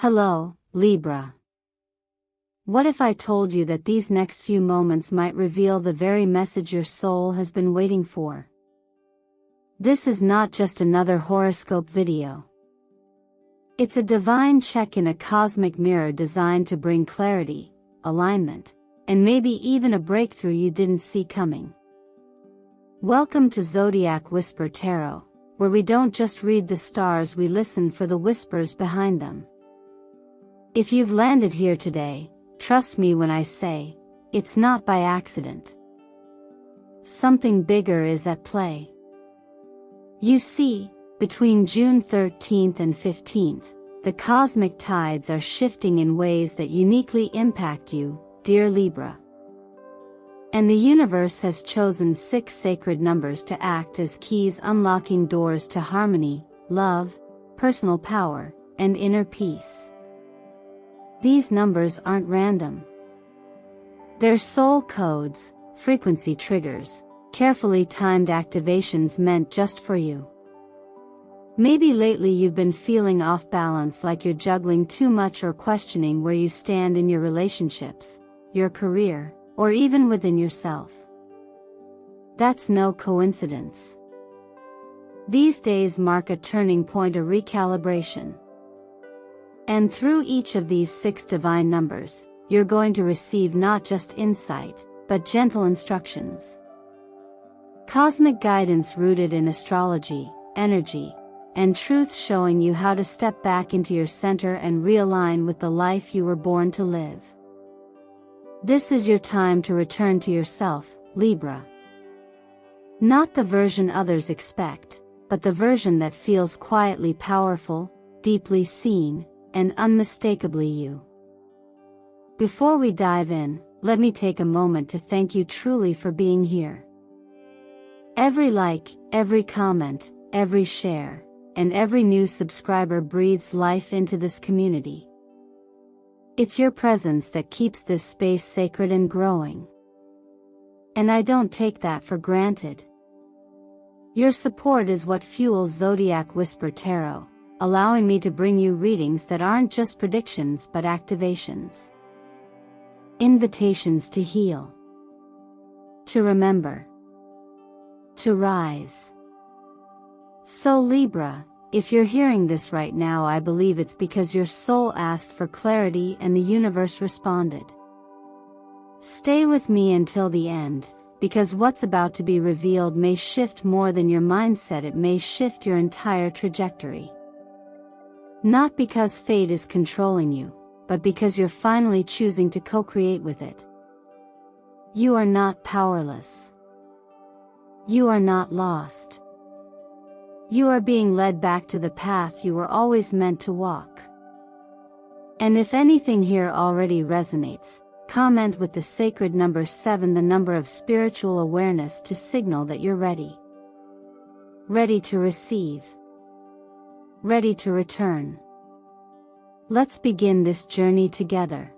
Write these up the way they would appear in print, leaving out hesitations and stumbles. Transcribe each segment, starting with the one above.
Hello, Libra. What if I told you that these next few moments might reveal the very message your soul has been waiting for? This is not just another horoscope video. It's a divine check in a cosmic mirror designed to bring clarity, alignment, and maybe even a breakthrough you didn't see coming. Welcome to Zodiac Whisper Tarot, where we don't just read the stars, we listen for the whispers behind them. If you've landed here today, trust me when I say, it's not by accident. Something bigger is at play. You see, between June 13th and 15th, the cosmic tides are shifting in ways that uniquely impact you, dear Libra. And the universe has chosen 6 sacred numbers to act as keys unlocking doors to harmony, love, personal power, and inner peace. These numbers aren't random. They're soul codes, frequency triggers, carefully timed activations meant just for you. Maybe lately you've been feeling off balance, like you're juggling too much or questioning where you stand in your relationships, your career, or even within yourself. That's no coincidence. These days mark a turning point, a recalibration. And through each of these 6 divine numbers, you're going to receive not just insight, but gentle instructions. Cosmic guidance rooted in astrology, energy, and truth, showing you how to step back into your center and realign with the life you were born to live. This is your time to return to yourself, Libra. Not the version others expect, but the version that feels quietly powerful, deeply seen, and unmistakably you. Before we dive in, let me take a moment to thank you truly for being here. Every like, every comment, every share, and every new subscriber breathes life into this community. It's your presence that keeps this space sacred and growing. And I don't take that for granted. Your support is what fuels Zodiac Whisper Tarot, allowing me to bring you readings that aren't just predictions but activations. Invitations to heal. To remember. To rise. So Libra, if you're hearing this right now, I believe it's because your soul asked for clarity and the universe responded. Stay with me until the end, because what's about to be revealed may shift more than your mindset, it may shift your entire trajectory. Not because fate is controlling you, but because you're finally choosing to co-create with it. You are not powerless. You are not lost. You are being led back to the path you were always meant to walk. And if anything here already resonates, comment with the sacred number 7, the number of spiritual awareness, to signal that you're ready. Ready to receive. Ready to return. Let's begin this journey together.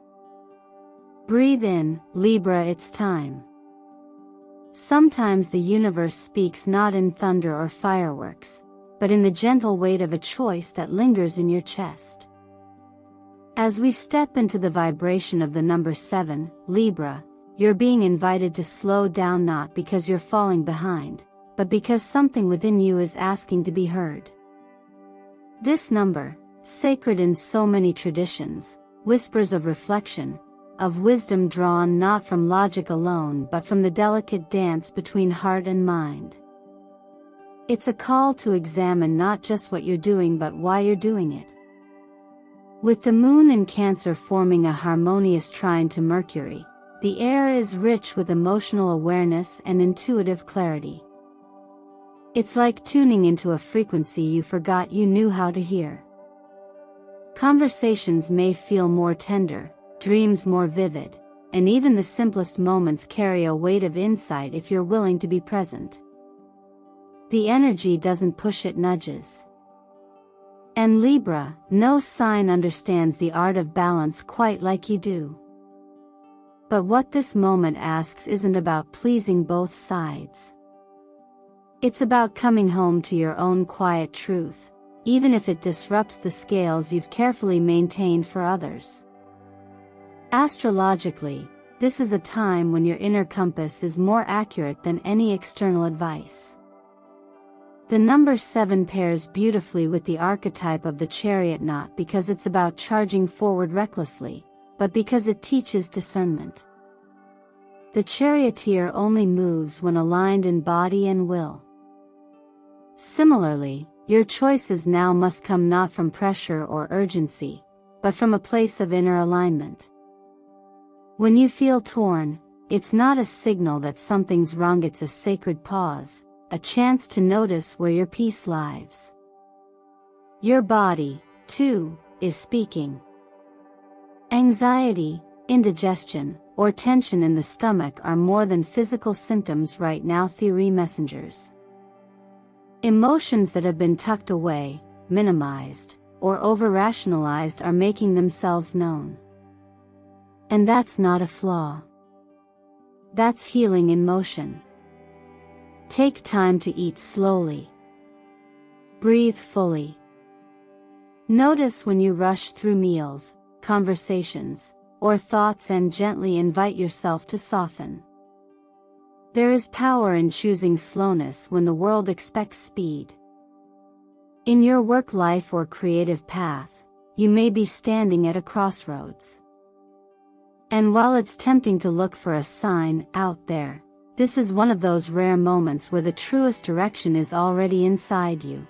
Breathe in, Libra, it's time. Sometimes the universe speaks not in thunder or fireworks, but in the gentle weight of a choice that lingers in your chest. As we step into the vibration of the number 7, Libra, you're being invited to slow down, not because you're falling behind, but because something within you is asking to be heard. This number, sacred in so many traditions, whispers of reflection, of wisdom drawn not from logic alone but from the delicate dance between heart and mind. It's a call to examine not just what you're doing but why you're doing it. With the moon in Cancer forming a harmonious trine to Mercury, the air is rich with emotional awareness and intuitive clarity. It's like tuning into a frequency you forgot you knew how to hear. Conversations may feel more tender, dreams more vivid, and even the simplest moments carry a weight of insight if you're willing to be present. The energy doesn't push, it nudges. And Libra, no sign understands the art of balance quite like you do. But what this moment asks isn't about pleasing both sides. It's about coming home to your own quiet truth, even if it disrupts the scales you've carefully maintained for others. Astrologically, this is a time when your inner compass is more accurate than any external advice. The number 7 pairs beautifully with the archetype of the chariot, not because it's about charging forward recklessly, but because it teaches discernment. The charioteer only moves when aligned in body and will. Similarly, your choices now must come not from pressure or urgency, but from a place of inner alignment. When you feel torn, it's not a signal that something's wrong, it's a sacred pause, a chance to notice where your peace lies. Your body, too, is speaking. Anxiety, indigestion, or tension in the stomach are more than physical symptoms right now, theory messengers. Emotions that have been tucked away, minimized, or over-rationalized are making themselves known. And that's not a flaw. That's healing in motion. Take time to eat slowly. Breathe fully. Notice when you rush through meals, conversations, or thoughts, and gently invite yourself to soften. There is power in choosing slowness when the world expects speed. In your work life or creative path, you may be standing at a crossroads. And while it's tempting to look for a sign out there, this is one of those rare moments where the truest direction is already inside you.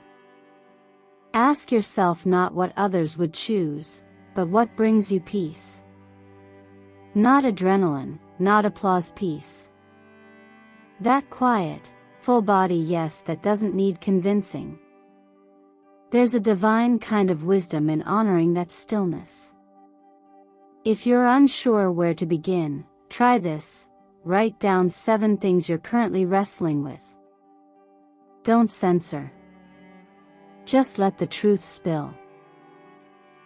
Ask yourself not what others would choose, but what brings you peace. Not adrenaline, not applause, peace. That quiet, full body yes that doesn't need convincing. There's a divine kind of wisdom in honoring that stillness. If you're unsure where to begin, try this. Write down 7 things you're currently wrestling with. Don't censor. Just let the truth spill.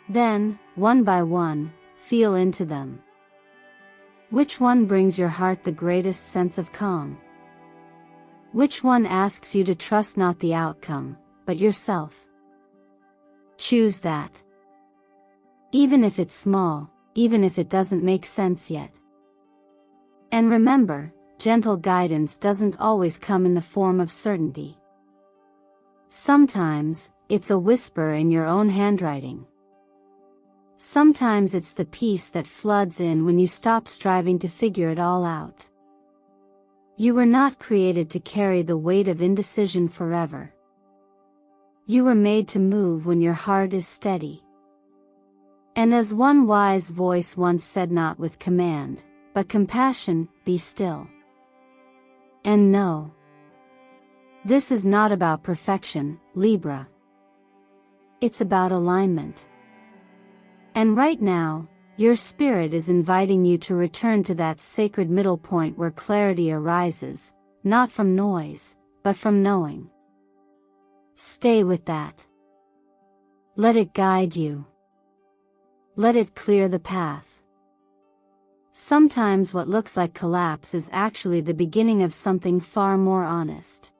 Then, one by one, feel into them. Which one brings your heart the greatest sense of calm? Which one asks you to trust not the outcome, but yourself? Choose that. Even if it's small, even if it doesn't make sense yet. And remember, gentle guidance doesn't always come in the form of certainty. Sometimes, it's a whisper in your own handwriting. Sometimes it's the peace that floods in when you stop striving to figure it all out. You were not created to carry the weight of indecision forever. You were made to move when your heart is steady. And as one wise voice once said, not with command, but compassion, be still. And know. This is not about perfection, Libra. It's about alignment. And right now, your spirit is inviting you to return to that sacred middle point where clarity arises, not from noise, but from knowing. Stay with that. Let it guide you. Let it clear the path. Sometimes what looks like collapse is actually the beginning of something far more honest.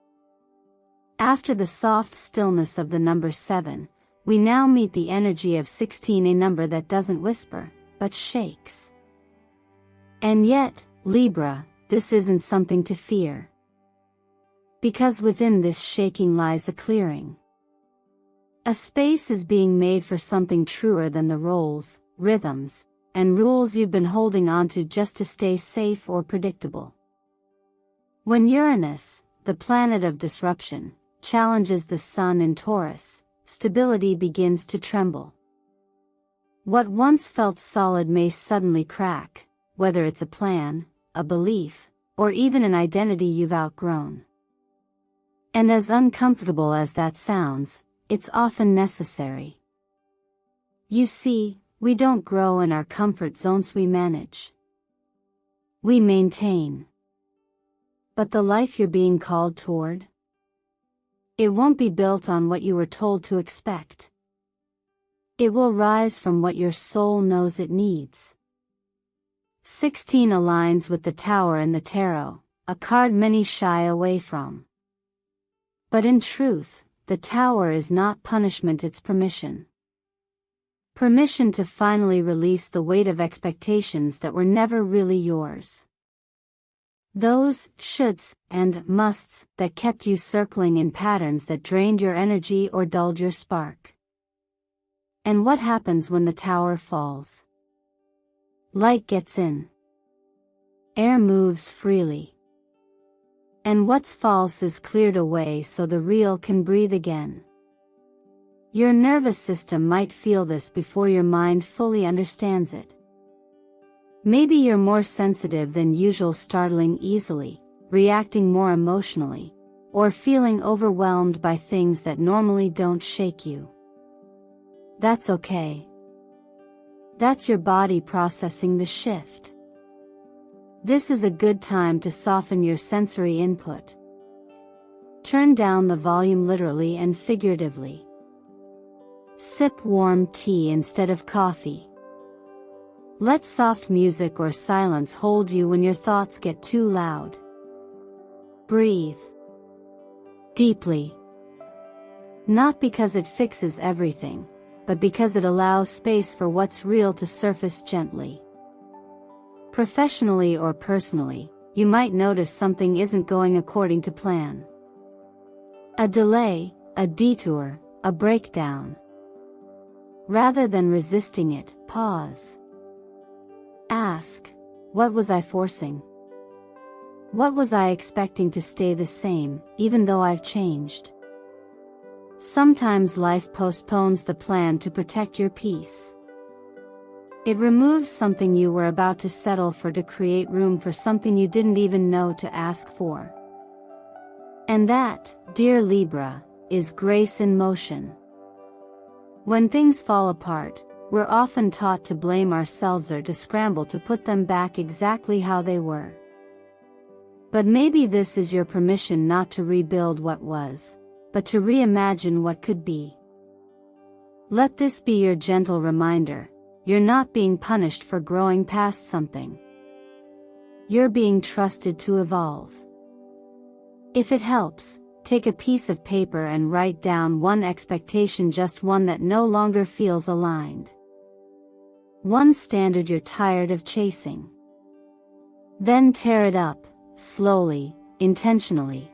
After the soft stillness of the number 7, we now meet the energy of 16, a number that doesn't whisper, but shakes. And yet, Libra, this isn't something to fear. Because within this shaking lies a clearing. A space is being made for something truer than the roles, rhythms, and rules you've been holding onto just to stay safe or predictable. When Uranus, the planet of disruption, challenges the Sun in Taurus, stability begins to tremble. What once felt solid may suddenly crack, whether it's a plan, a belief, or even an identity you've outgrown. And as uncomfortable as that sounds, it's often necessary. You see, we don't grow in our comfort zones, we manage. We maintain. But the life you're being called toward? It won't be built on what you were told to expect. It will rise from what your soul knows it needs. 16 aligns with the Tower and the Tarot, a card many shy away from. But in truth, the Tower is not punishment, it's permission. Permission to finally release the weight of expectations that were never really yours. Those shoulds and musts that kept you circling in patterns that drained your energy or dulled your spark. And what happens when the tower falls? Light gets in. Air moves freely. And what's false is cleared away so the real can breathe again. Your nervous system might feel this before your mind fully understands it. Maybe you're more sensitive than usual, startling easily, reacting more emotionally, or feeling overwhelmed by things that normally don't shake you. That's okay. That's your body processing the shift. This is a good time to soften your sensory input. Turn down the volume literally and figuratively. Sip warm tea instead of coffee. Let soft music or silence hold you when your thoughts get too loud. Breathe deeply. Not because it fixes everything, but because it allows space for what's real to surface gently. Professionally or personally, you might notice something isn't going according to plan. A delay, a detour, a breakdown. Rather than resisting it, pause. Ask, what was I forcing? What was I expecting to stay the same, even though I've changed? Sometimes life postpones the plan to protect your peace. It removes something you were about to settle for to create room for something you didn't even know to ask for. And that, dear Libra, is grace in motion. When things fall apart, we're often taught to blame ourselves or to scramble to put them back exactly how they were. But maybe this is your permission not to rebuild what was, but to reimagine what could be. Let this be your gentle reminder, you're not being punished for growing past something. You're being trusted to evolve. If it helps, take a piece of paper and write down one expectation, just one that no longer feels aligned. One standard you're tired of chasing. Then tear it up, slowly, intentionally.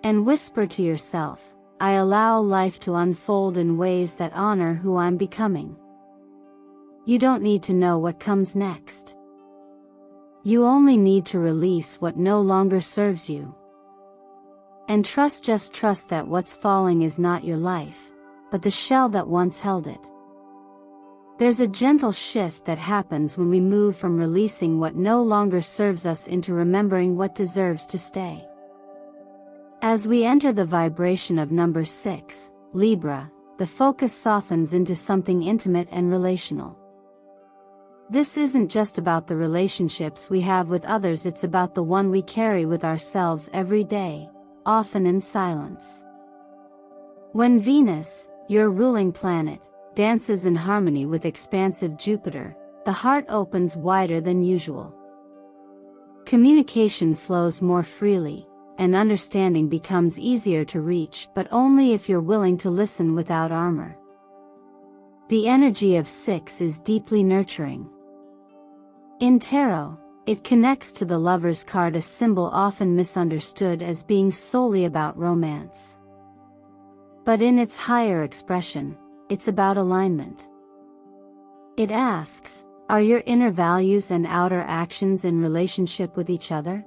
And whisper to yourself, I allow life to unfold in ways that honor who I'm becoming. You don't need to know what comes next. You only need to release what no longer serves you. And just trust that what's falling is not your life, but the shell that once held it. There's a gentle shift that happens when we move from releasing what no longer serves us into remembering what deserves to stay. As we enter the vibration of number 6, Libra, the focus softens into something intimate and relational. This isn't just about the relationships we have with others, it's about the one we carry with ourselves every day, often in silence. When Venus, your ruling planet, dances in harmony with expansive Jupiter, the heart opens wider than usual. Communication flows more freely, and understanding becomes easier to reach, but only if you're willing to listen without armor. The energy of 6 is deeply nurturing. In tarot, it connects to the Lover's card, a symbol often misunderstood as being solely about romance. But in its higher expression, it's about alignment. It asks, are your inner values and outer actions in relationship with each other?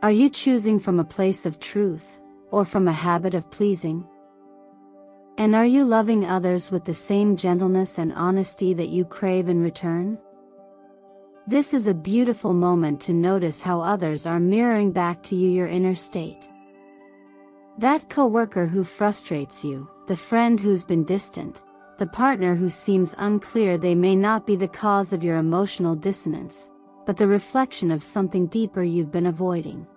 Are you choosing from a place of truth, or from a habit of pleasing? And are you loving others with the same gentleness and honesty that you crave in return? This is a beautiful moment to notice how others are mirroring back to you your inner state. That coworker who frustrates you, the friend who's been distant, the partner who seems unclear, they may not be the cause of your emotional dissonance, but the reflection of something deeper you've been avoiding.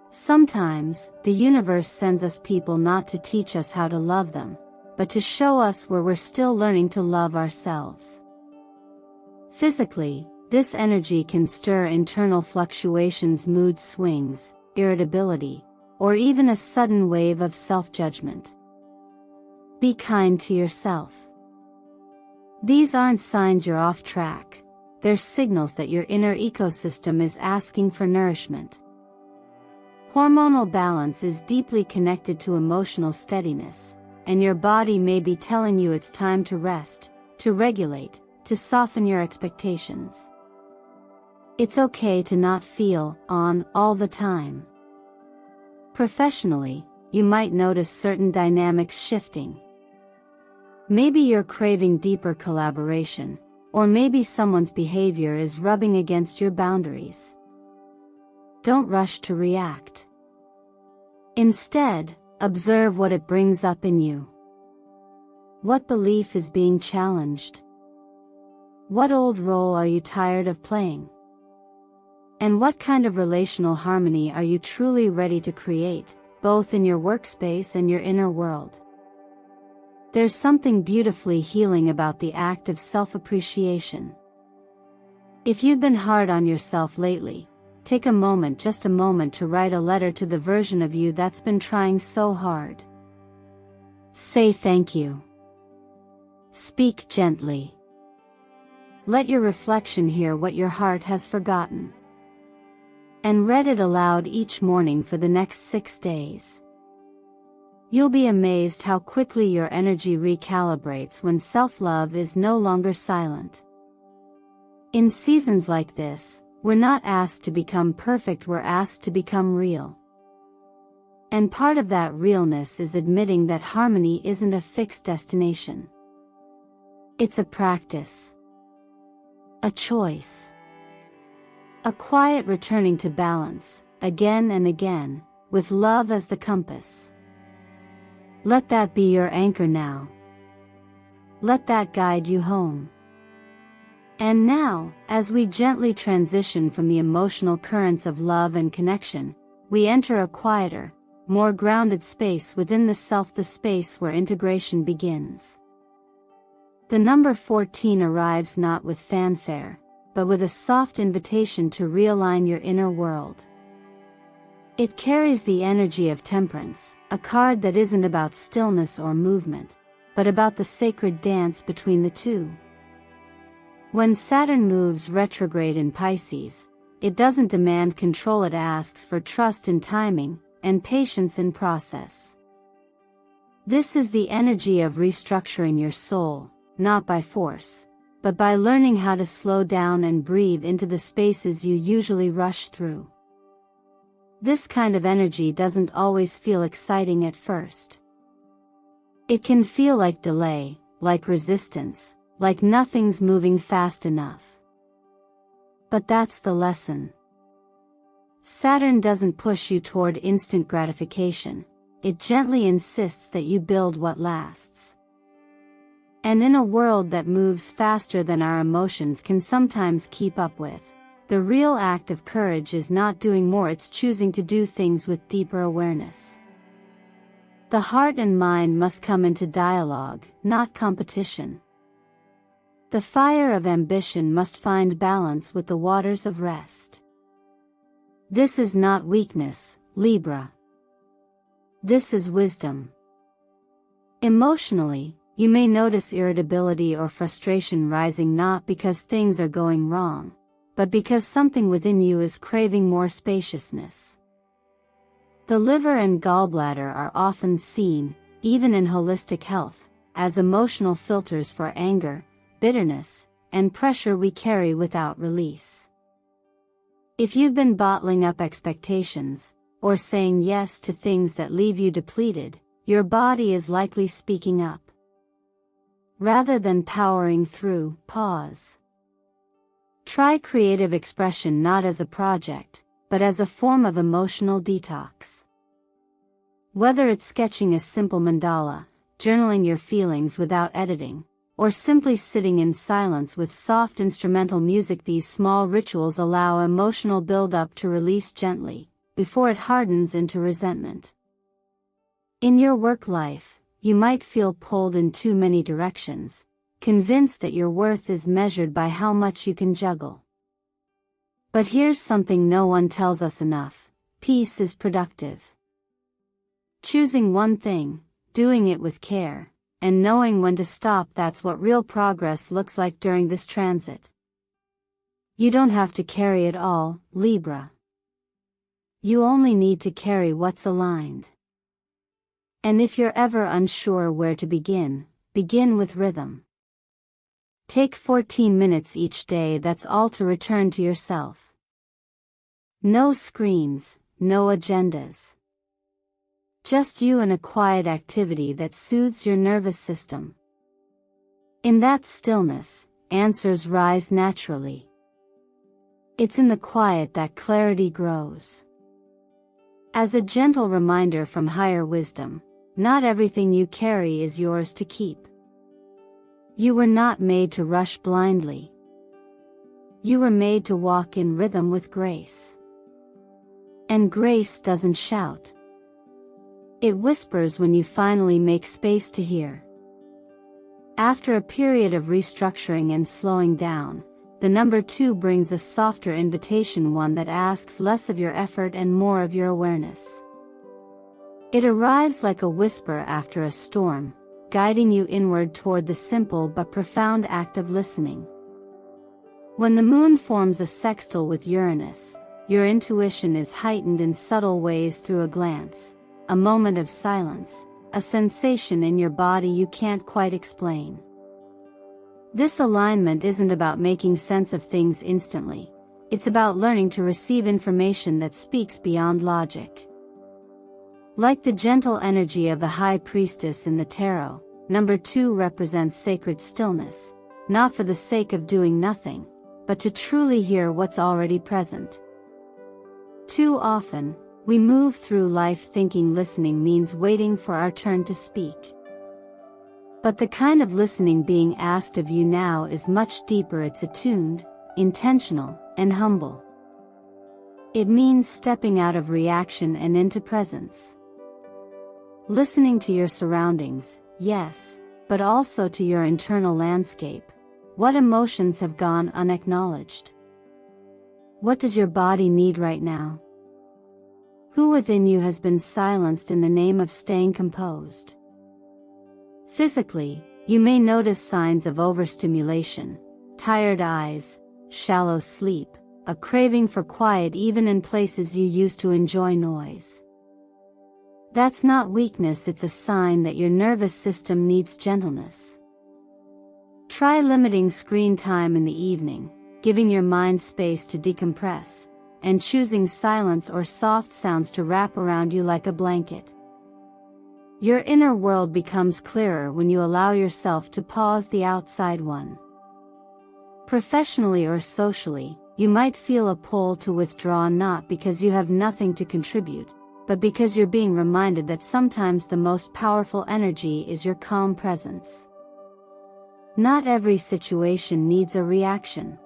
Sometimes, the universe sends us people not to teach us how to love them, but to show us where we're still learning to love ourselves. Physically, this energy can stir internal fluctuations, mood swings, irritability, or even a sudden wave of self-judgment. Be kind to yourself. These aren't signs you're off track, they're signals that your inner ecosystem is asking for nourishment. Hormonal balance is deeply connected to emotional steadiness, and your body may be telling you it's time to rest, to regulate, to soften your expectations. It's okay to not feel on all the time. Professionally, you might notice certain dynamics shifting. Maybe you're craving deeper collaboration, or maybe someone's behavior is rubbing against your boundaries. Don't rush to react. Instead, observe what it brings up in you. What belief is being challenged? What old role are you tired of playing? And what kind of relational harmony are you truly ready to create, both in your workspace and your inner world? There's something beautifully healing about the act of self-appreciation. If you've been hard on yourself lately, take just a moment to write a letter to the version of you that's been trying so hard. Say thank you. Speak gently. Let your reflection hear what your heart has forgotten. And read it aloud each morning for the next 6 days. You'll be amazed how quickly your energy recalibrates when self-love is no longer silent. In seasons like this, we're not asked to become perfect, we're asked to become real. And part of that realness is admitting that harmony isn't a fixed destination. It's a practice. A choice. A quiet returning to balance, again and again, with love as the compass. Let that be your anchor now. Let that guide you home. And now, as we gently transition from the emotional currents of love and connection, we enter a quieter, more grounded space within the self, the space where integration begins. The number 14 arrives not with fanfare, but with a soft invitation to realign your inner world. It carries the energy of temperance, a card that isn't about stillness or movement, but about the sacred dance between the two. When Saturn moves retrograde in Pisces, it doesn't demand control, it asks for trust in timing, and patience in process. This is the energy of restructuring your soul, not by force, but by learning how to slow down and breathe into the spaces you usually rush through. This kind of energy doesn't always feel exciting at first. It can feel like delay, like resistance, like nothing's moving fast enough. But that's the lesson. Saturn doesn't push you toward instant gratification, it gently insists that you build what lasts. And in a world that moves faster than our emotions can sometimes keep up with, the real act of courage is not doing more, it's choosing to do things with deeper awareness. The heart and mind must come into dialogue, not competition. The fire of ambition must find balance with the waters of rest. This is not weakness, Libra. This is wisdom. Emotionally, you may notice irritability or frustration rising not because things are going wrong, but because something within you is craving more spaciousness. The liver and gallbladder are often seen, even in holistic health, as emotional filters for anger, bitterness, and pressure we carry without release. If you've been bottling up expectations, or saying yes to things that leave you depleted, your body is likely speaking up. Rather than powering through, pause. Try creative expression not as a project, but as a form of emotional detox. Whether it's sketching a simple mandala, journaling your feelings without editing, or simply sitting in silence with soft instrumental music, these small rituals allow emotional buildup to release gently, before it hardens into resentment. In your work life, you might feel pulled in too many directions, convinced that your worth is measured by how much you can juggle. But here's something no one tells us enough: peace is productive. Choosing one thing, doing it with care, and knowing when to stop, that's what real progress looks like during this transit. You don't have to carry it all, Libra. You only need to carry what's aligned. And if you're ever unsure where to begin with rhythm. Take 14 minutes each day, that's all, to return to yourself. No screens, no agendas. Just you and a quiet activity that soothes your nervous system. In that stillness, answers rise naturally. It's in the quiet that clarity grows. As a gentle reminder from higher wisdom, not everything you carry is yours to keep. You were not made to rush blindly. You were made to walk in rhythm with grace. And grace doesn't shout. It whispers when you finally make space to hear. After a period of restructuring and slowing down, the number 2 brings a softer invitation, one that asks less of your effort and more of your awareness. It arrives like a whisper after a storm, guiding you inward toward the simple but profound act of listening. When the moon forms a sextile with Uranus, your intuition is heightened in subtle ways through a glance, a moment of silence, a sensation in your body you can't quite explain. This alignment isn't about making sense of things instantly, it's about learning to receive information that speaks beyond logic. Like the gentle energy of the High Priestess in the Tarot, number 2 represents sacred stillness, not for the sake of doing nothing, but to truly hear what's already present. Too often, we move through life thinking listening means waiting for our turn to speak. But the kind of listening being asked of you now is much deeper. It's attuned, intentional, and humble. It means stepping out of reaction and into presence. Listening to your surroundings, yes, but also to your internal landscape. What emotions have gone unacknowledged? What does your body need right now? Who within you has been silenced in the name of staying composed? Physically, you may notice signs of overstimulation, tired eyes, shallow sleep, a craving for quiet even in places you used to enjoy noise. That's not weakness, it's a sign that your nervous system needs gentleness. Try limiting screen time in the evening, giving your mind space to decompress, and choosing silence or soft sounds to wrap around you like a blanket. Your inner world becomes clearer when you allow yourself to pause the outside one. Professionally or socially, you might feel a pull to withdraw, not because you have nothing to contribute, but because you're being reminded that sometimes the most powerful energy is your calm presence. Not every situation needs a reaction.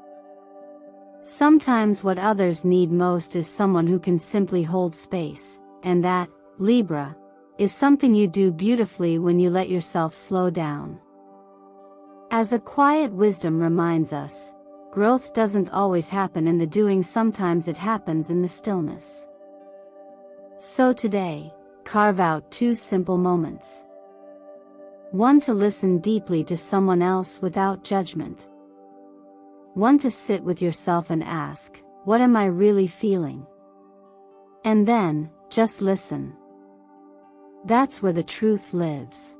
Sometimes what others need most is someone who can simply hold space, and that, Libra, is something you do beautifully when you let yourself slow down. As a quiet wisdom reminds us, growth doesn't always happen in the doing, sometimes it happens in the stillness. So today, carve out 2 simple moments. 1 to listen deeply to someone else without judgment. 1 to sit with yourself and ask, what am I really feeling? And then, just listen. That's where the truth lives.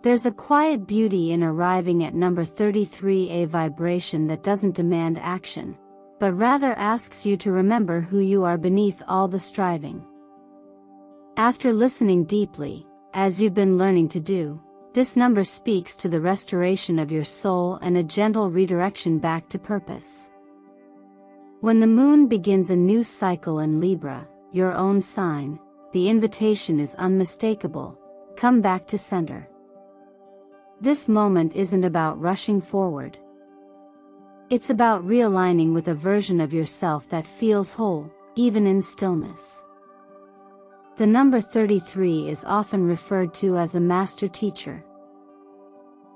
There's a quiet beauty in arriving at number 33, a vibration that doesn't demand action, but rather asks you to remember who you are beneath all the striving. After listening deeply, as you've been learning to do, this number speaks to the restoration of your soul and a gentle redirection back to purpose. When the moon begins a new cycle in Libra, your own sign, the invitation is unmistakable: come back to center. This moment isn't about rushing forward. It's about realigning with a version of yourself that feels whole, even in stillness. The number 33 is often referred to as a master teacher.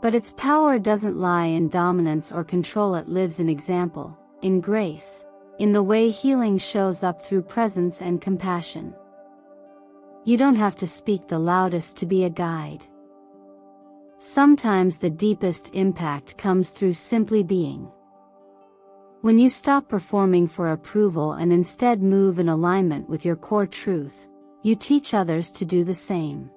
But its power doesn't lie in dominance or control, it lives in example, in grace, in the way healing shows up through presence and compassion. You don't have to speak the loudest to be a guide. Sometimes the deepest impact comes through simply being. When you stop performing for approval and instead move in alignment with your core truth, you teach others to do the same.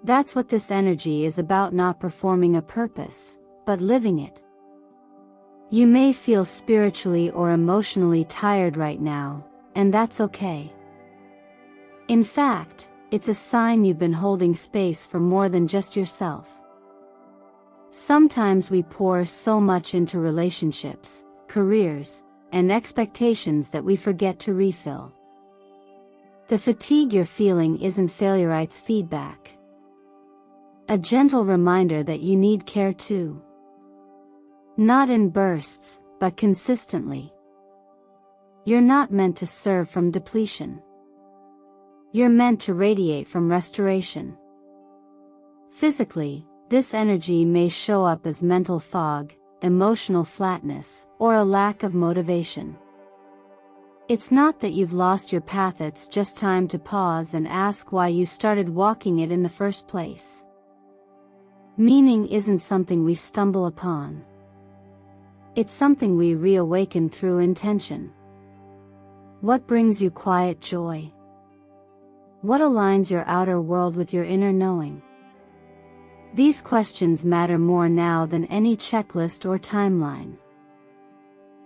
That's what this energy is about, not performing a purpose, but living it. You may feel spiritually or emotionally tired right now, and that's okay. In fact, it's a sign you've been holding space for more than just yourself. Sometimes we pour so much into relationships, careers, and expectations that we forget to refill. The fatigue you're feeling isn't failure, it's feedback. A gentle reminder that you need care too. Not in bursts, but consistently. You're not meant to serve from depletion. You're meant to radiate from restoration. Physically, this energy may show up as mental fog, emotional flatness, or a lack of motivation. It's not that you've lost your path, it's just time to pause and ask why you started walking it in the first place. Meaning isn't something we stumble upon. It's something we reawaken through intention. What brings you quiet joy? What aligns your outer world with your inner knowing? These questions matter more now than any checklist or timeline.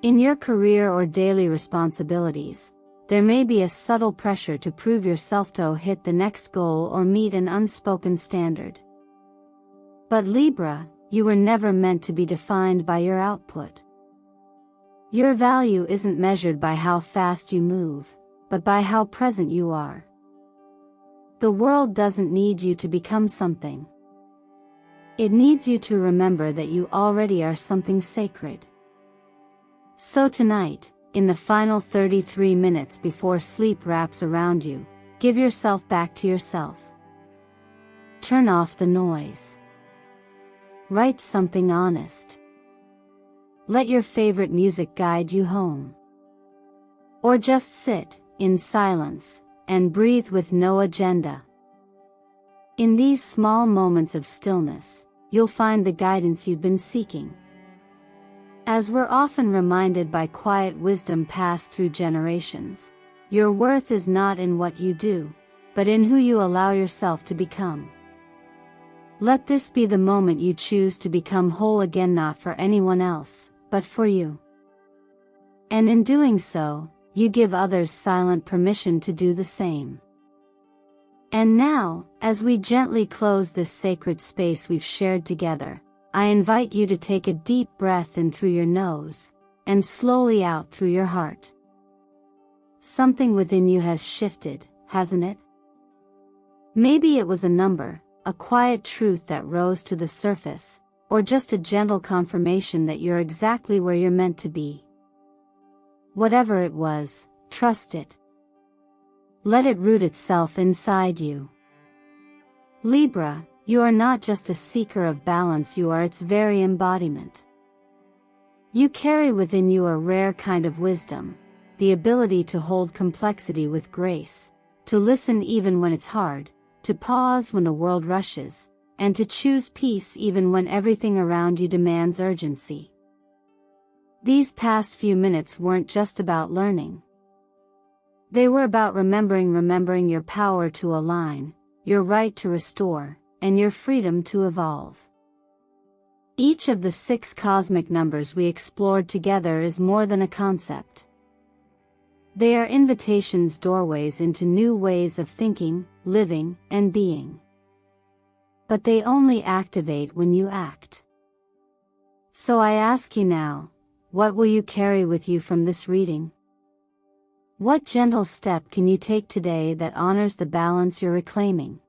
In your career or daily responsibilities, there may be a subtle pressure to prove yourself, to hit the next goal or meet an unspoken standard. But Libra, you were never meant to be defined by your output. Your value isn't measured by how fast you move, but by how present you are. The world doesn't need you to become something. It needs you to remember that you already are something sacred. So tonight, in the final 33 minutes before sleep wraps around you, give yourself back to yourself. Turn off the noise. Write something honest. Let your favorite music guide you home. Or just sit, in silence, and breathe with no agenda. In these small moments of stillness, you'll find the guidance you've been seeking. As we're often reminded by quiet wisdom passed through generations, your worth is not in what you do, but in who you allow yourself to become. Let this be the moment you choose to become whole again, not for anyone else, but for you. And in doing so, you give others silent permission to do the same. And now, as we gently close this sacred space we've shared together, I invite you to take a deep breath in through your nose, and slowly out through your heart. Something within you has shifted, hasn't it? Maybe it was a number, a quiet truth that rose to the surface, or just a gentle confirmation that you're exactly where you're meant to be. Whatever it was, trust it. Let it root itself inside you. Libra, you are not just a seeker of balance, you are its very embodiment. You carry within you a rare kind of wisdom, the ability to hold complexity with grace, to listen even when it's hard, to pause when the world rushes, and to choose peace even when everything around you demands urgency. These past few minutes weren't just about learning. They were about remembering your power to align, your right to restore, and your freedom to evolve. Each of the 6 cosmic numbers we explored together is more than a concept. They are invitations, doorways into new ways of thinking, living, and being. But they only activate when you act. So I ask you now, what will you carry with you from this reading? What gentle step can you take today that honors the balance you're reclaiming?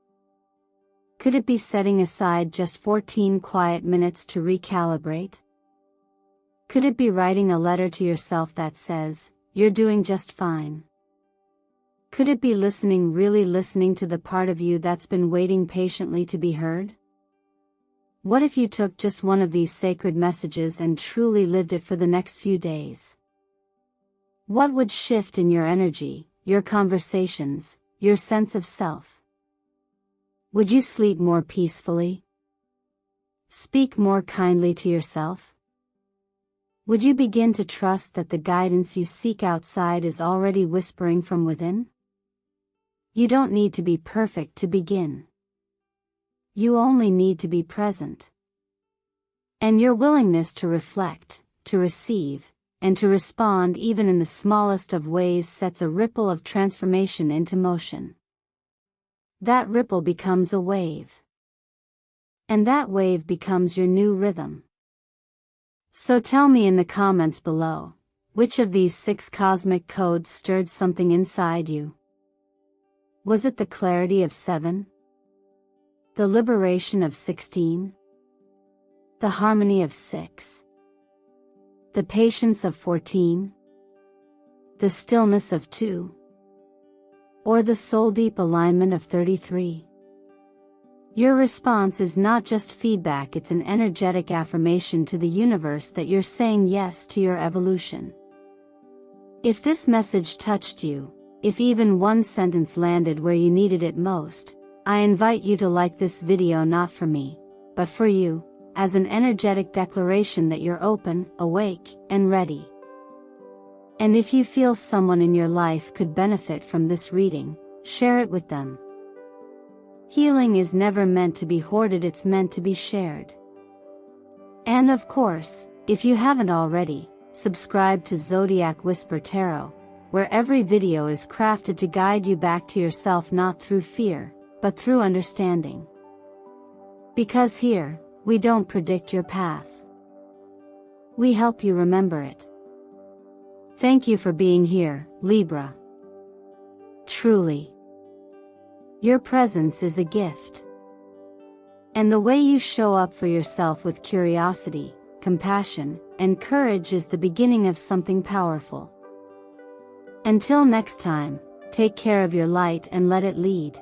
Could it be setting aside just 14 quiet minutes to recalibrate? Could it be writing a letter to yourself that says, "You're doing just fine"? Could it be really listening to the part of you that's been waiting patiently to be heard? What if you took just one of these sacred messages and truly lived it for the next few days? What would shift in your energy, your conversations, your sense of self? Would you sleep more peacefully? Speak more kindly to yourself? Would you begin to trust that the guidance you seek outside is already whispering from within? You don't need to be perfect to begin. You only need to be present. And your willingness to reflect, to receive, and to respond even in the smallest of ways sets a ripple of transformation into motion. That ripple becomes a wave. And that wave becomes your new rhythm. So tell me in the comments below, which of these 6 cosmic codes stirred something inside you? Was it the clarity of 7? The liberation of 16? The harmony of 6? The patience of 14? The stillness of 2? Or the soul-deep alignment of 33? Your response is not just feedback, it's an energetic affirmation to the universe that you're saying yes to your evolution. If this message touched you, if even one sentence landed where you needed it most, I invite you to like this video not for me, but for you, as an energetic declaration that you're open, awake, and ready. And if you feel someone in your life could benefit from this reading, share it with them. Healing is never meant to be hoarded, it's meant to be shared. And of course, if you haven't already, subscribe to Zodiac Whisper Tarot, where every video is crafted to guide you back to yourself not through fear, but through understanding. Because here, we don't predict your path. We help you remember it. Thank you for being here, Libra. Truly. Your presence is a gift. And the way you show up for yourself with curiosity, compassion, and courage is the beginning of something powerful. Until next time, take care of your light and let it lead.